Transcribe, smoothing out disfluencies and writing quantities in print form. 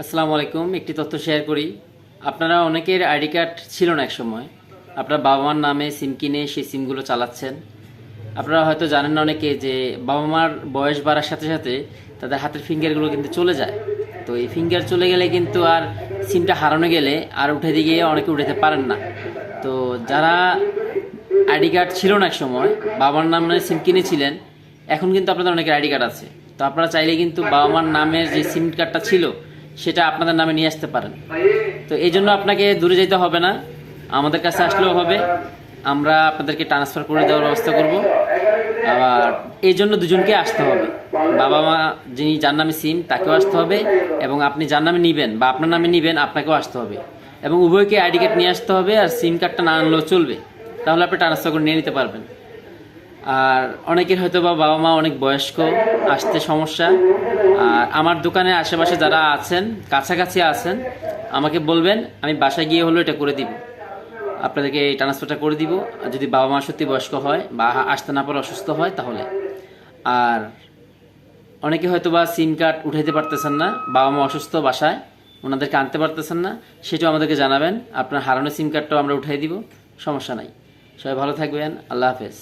আসসালামু আলাইকুম। একটি তথ্য শেয়ার করি। আপনারা অনেকের আইডি কার্ড ছিল না এক সময়। আপনার বাবা মার নামে সিম কিনে সেই সিমগুলো চালাচ্ছেন। আপনারা হয়তো জানেন না অনেকে যে বাবা মার বয়স বাড়ার সাথে সাথে তাদের হাতের ফিঙ্গারগুলো কিন্তু চলে যায়। তো এই ফিঙ্গার চলে গেলে কিন্তু আর সিমটা হারানো গেলে আর উঠে দিয়ে অনেকে উঠাতে পারেন না। তো যারা আইডি কার্ড ছিল না এক সময়, বাবার নামে সিম কিনেছিলেন, এখন কিন্তু আপনাদের অনেকের আইডি কার্ড আছে। তো আপনারা চাইলে কিন্তু বাবা মার নামের যে সিম কার্ডটা ছিল সেটা আপনাদের নামে নিয়ে আসতে পারেন। তো এই জন্য আপনাকে দূরে যেতে হবে না, আমাদের কাছে আসলেও হবে। আমরা আপনাদেরকে ট্রান্সফার করে দেওয়ার ব্যবস্থা করব। আবার এই জন্য দুজনকে আসতে হবে। বাবা মা যিনি যার নামে সিম তাকেও আসতে হবে, এবং আপনি যার নামে নিবেন বা আপনার নামে নিবেন আপনাকেও আসতে হবে। এবং উভয়কে আইডি কার্ড নিয়ে আসতে হবে, আর সিম কার্ডটা না আনলেও চলবে, তাহলে আপনি ট্রান্সফার করে নিয়ে নিতে পারবেন। আর অনেকের হয়তো বা বাবা মা অনেক বয়স্ক, আসতে সমস্যা। আর আমার দোকানের আশেপাশে যারা আছেন, কাছাকাছি আছেন, আমাকে বলবেন, আমি বাসায় গিয়ে হলো এটা করে দিব, আপনাদেরকে এই ট্রান্সফারটা করে দিব। আর যদি বাবা মা সত্যি বয়স্ক হয় বা আসতে না পারে, অসুস্থ হয়, তাহলে। আর অনেকে হয়তো বা সিম কার্ড উঠাইতে পারতেছেন না, বাবা মা অসুস্থ বাসায়, ওনাদেরকে আনতে পারতেছেন না, সেটাও আমাদেরকে জানাবেন। আপনার হারানো সিম কার্ডটাও আমরা উঠাই দিব, সমস্যা নাই। সবাই ভালো থাকবেন। আল্লাহ হাফেজ।